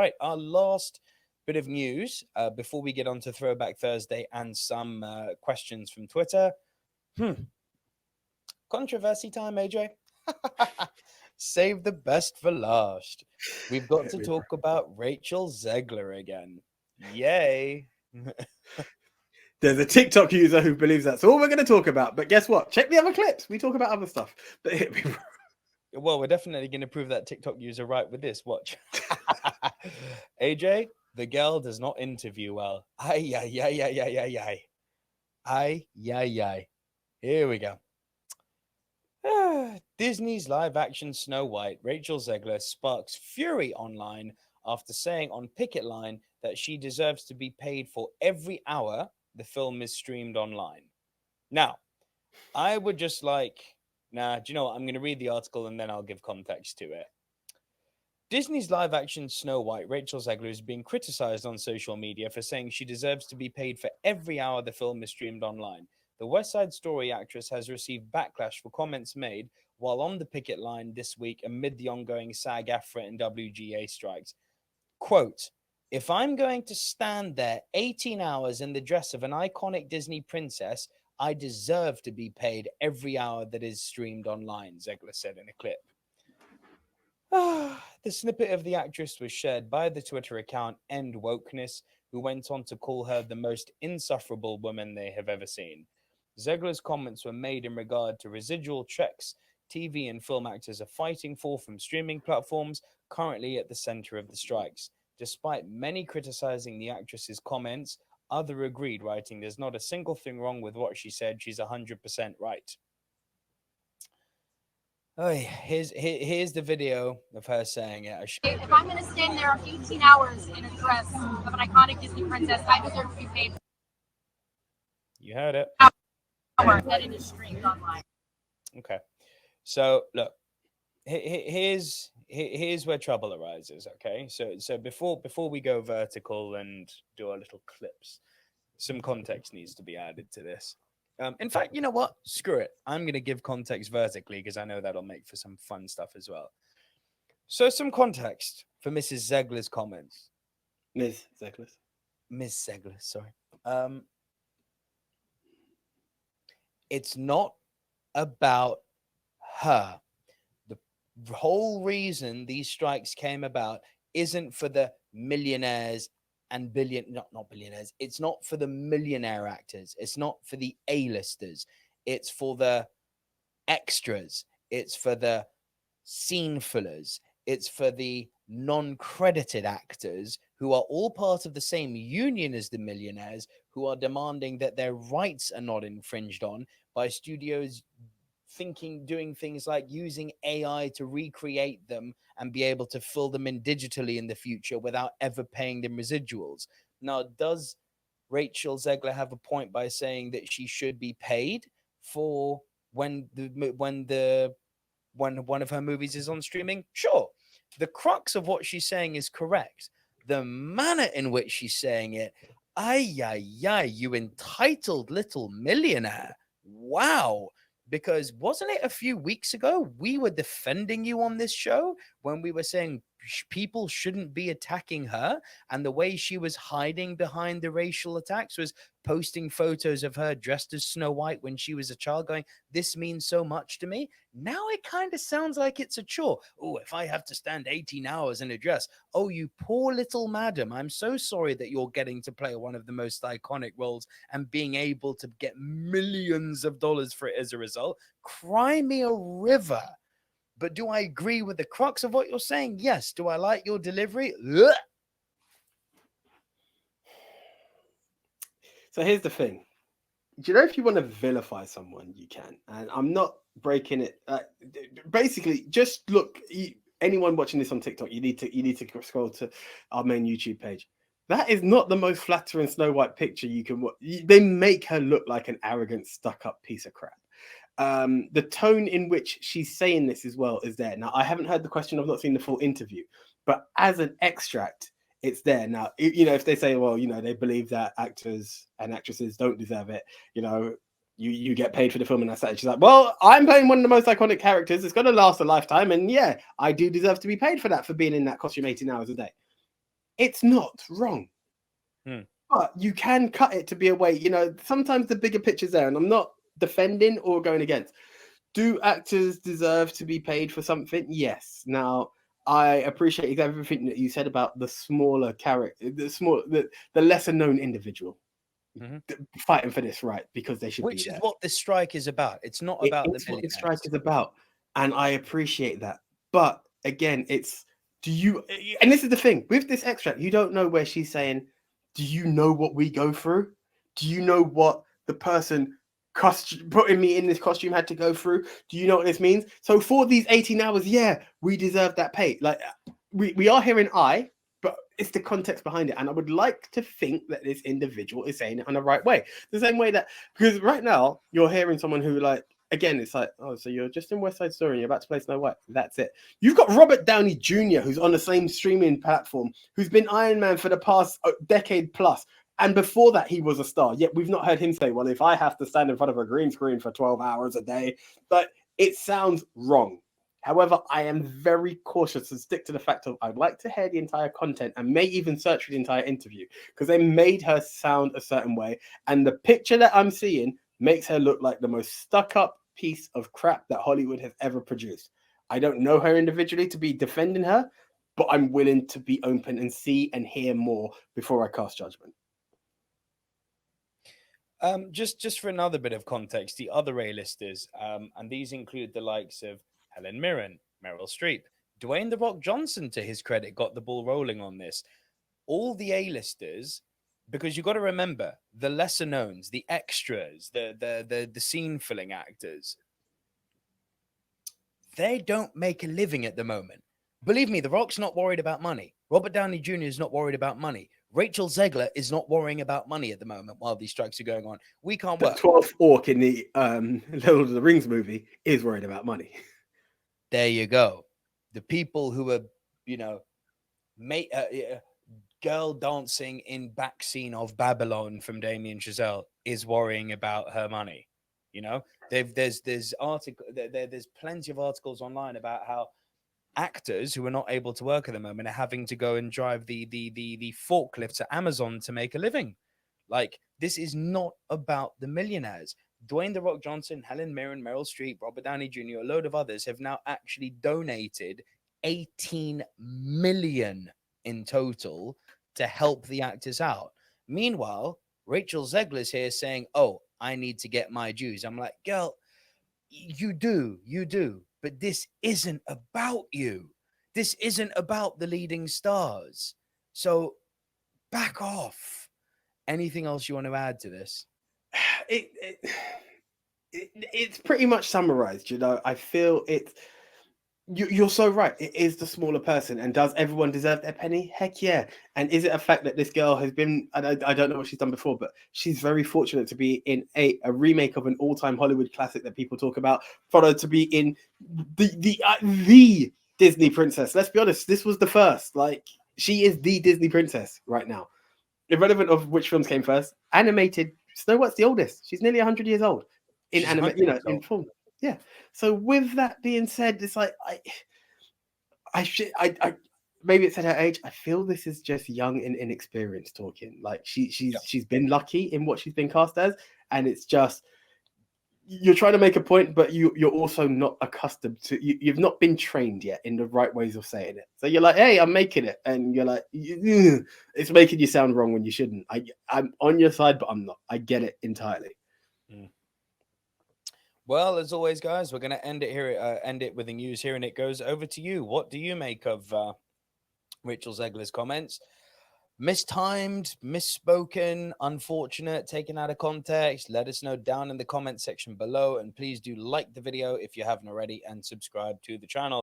Right, our last bit of news before we get on to Throwback Thursday and some questions from Twitter. Controversy time, AJ. Save the best for last. We've got to talk about Rachel Zegler again. Yay. There's a TikTok user who believes that's all we're going to talk about. But guess what? Check the other clips. We talk about other stuff. Well, we're definitely going to prove that TikTok user right with this. Watch. AJ, the girl does not interview well. Ay, ay, ay, ay, ay, ay, ay. Ay, ay, ay. Here we go. Disney's live-action Snow White, Rachel Zegler, sparks fury online after saying on Picket Line that she deserves to be paid for every hour the film is streamed online. Now, I would just like... Nah, do you know what? I'm going to read the article and then I'll give context to it. Disney's live-action Snow White, Rachel Zegler, is being criticized on social media for saying she deserves to be paid for every hour the film is streamed online. The West Side Story actress has received backlash for comments made while on the picket line this week amid the ongoing SAG-AFTRA and WGA strikes. Quote, "If I'm going to stand there 18 hours in the dress of an iconic Disney princess, I deserve to be paid every hour that is streamed online," Zegler said in a clip. The snippet of the actress was shared by the Twitter account End Wokeness, who went on to call her the most insufferable woman they have ever seen. Zegler's comments were made in regard to residual checks TV and film actors are fighting for from streaming platforms, currently at the center of the strikes. Despite many criticizing the actress's comments, others agreed, writing, "There's not a single thing wrong with what she said. She's 100% right." Oh, here's the video of her saying it. If I'm going to stand there 18 hours in a dress of an iconic Disney princess, I deserve to be paid. You heard it. Hour that it is streamed online. Okay, so look, here's where trouble arises. Okay, so before we go vertical and do our little clips, some context needs to be added to this. In fact, you know what? Screw it. I'm going to give context vertically because I know that'll make for some fun stuff as well. So some context for Mrs. Zegler's comments. Ms. Zegler, sorry. It's not about her. The whole reason these strikes came about isn't for the millionaires and not billionaires. It's not for the millionaire actors. It's not for the A-listers. It's for the extras. It's for the scene fillers. It's for the non-credited actors who are all part of the same union as the millionaires, who are demanding that their rights are not infringed on by studios doing things like using AI to recreate them and be able to fill them in digitally in the future without ever paying them residuals. Now, does Rachel Zegler have a point by saying that she should be paid for when one of her movies is on streaming? Sure. The crux of what she's saying is correct. The manner in which she's saying it, ay, ay, ay, you entitled little millionaire. Wow. Because wasn't it a few weeks ago we were defending you on this show when we were saying people shouldn't be attacking her, and the way she was hiding behind the racial attacks was posting photos of her dressed as Snow White when she was a child going, "This means so much to me." Now it kind of sounds like it's a chore. Oh, if I have to stand 18 hours in a dress. Oh, you poor little madam. I'm so sorry that you're getting to play one of the most iconic roles and being able to get millions of dollars for it as a result. Cry me a river. But do I agree with the crux of what you're saying? Yes. Do I like your delivery? Ugh. So here's the thing. Do you know if you want to vilify someone, you can? And I'm not breaking it. Basically, just look. Anyone watching this on TikTok, you need to scroll to our main YouTube page. That is not the most flattering Snow White picture you can watch. They make her look like an arrogant, stuck-up piece of crap. The tone in which she's saying this as well is there. Now, I haven't heard the question. I've not seen the full interview. But as an extract, it's there. Now, if they say, well, they believe that actors and actresses don't deserve it, you get paid for the film and that's that. She's like, well, I'm playing one of the most iconic characters. It's going to last a lifetime. And yeah, I do deserve to be paid for that, for being in that costume 18 hours a day. it's not wrong. Hmm. But you can cut it to be a way, you know, sometimes the bigger picture's there, and I'm not defending or going against. Do actors deserve to be paid for something? Yes. Now, I appreciate everything that you said about the smaller character, the lesser known individual fighting for this right because they should be Which there. is what this strike is about. It's not It about the is what the millionaires. strike is about, and I appreciate that. But again, it's and this is the thing with this extract, you don't know where she's saying, do you know what we go through? Do you know what the person putting me in this costume had to go through? Do you know what this means? So for these 18 hours, yeah, we deserve that pay. Like we are hearing but it's the context behind it. And I would like to think that this individual is saying it in the right way. The same way that, because right now you're hearing someone who, like, again, it's like, oh, so you're just in West Side Story and you're about to play Snow White. That's it. You've got Robert Downey Jr., who's on the same streaming platform, who's been Iron Man for the past decade plus. And before that, he was a star. Yet we've not heard him say, well, if I have to stand in front of a green screen for 12 hours a day, but it sounds wrong. However, I am very cautious to stick to the fact of I'd like to hear the entire content and may even search for the entire interview because they made her sound a certain way. And the picture that I'm seeing makes her look like the most stuck up piece of crap that Hollywood has ever produced. I don't know her individually to be defending her, but I'm willing to be open and see and hear more before I cast judgment. Just for another bit of context, the other A-listers, and these include the likes of Helen Mirren, Meryl Streep, Dwayne "The Rock" Johnson, to his credit, got the ball rolling on this. All the A-listers, because you got to remember the lesser knowns, the extras, the scene filling actors, they don't make a living at the moment. Believe me, The Rock's not worried about money. Robert Downey Jr. is not worried about money. Rachel Zegler is not worrying about money at the moment while these strikes are going on. We can't work. The 12th orc in the Lord of the Rings movie is worried about money. There you go. The people who are, you know, girl dancing in back scene of Babylon from Damien Chazelle is worrying about her money. You know, there's plenty of articles online about how actors who are not able to work at the moment are having to go and drive the forklifts at Amazon to make a living. Like, this is not about the millionaires. Dwayne "The Rock" Johnson, Helen Mirren, Meryl Streep, Robert Downey Jr., a load of others have now actually donated 18 million in total to help the actors out. Meanwhile, Rachel Zegler's here saying, oh, I need to get my dues. I'm like, girl, you do, but this isn't about you. This isn't about the leading stars. So back off. Anything else you want to add to this? It's pretty much summarized, you know. I feel you're so right. It is the smaller person. And does everyone deserve their penny? Heck yeah. And is it a fact that this girl has been, I don't know what she's done before, but she's very fortunate to be in a remake of an all-time Hollywood classic that people talk about, followed to be in the Disney princess. Let's be honest, this was the first. Like, she is the Disney princess right now. Irrelevant of which films came first. Animated, Snow White's the oldest. She's nearly 100 years old in anime, you know, in form. Yeah. So with that being said, it's like I maybe it's at her age. I feel this is just young and inexperienced talking. Like she's been lucky in what she's been cast as, and it's just you're trying to make a point, but you're also not accustomed to you've not been trained yet in the right ways of saying it. So you're like, hey, I'm making it, and you're like, it's making you sound wrong when you shouldn't. I'm on your side, but I'm not. I get it entirely. Well, as always, guys, we're going to end it here. End it with the news here, and it goes over to you. What do you make of Rachel Zegler's comments? Mistimed, misspoken, unfortunate, taken out of context? Let us know down in the comment section below, and please do like the video if you haven't already, and subscribe to the channel.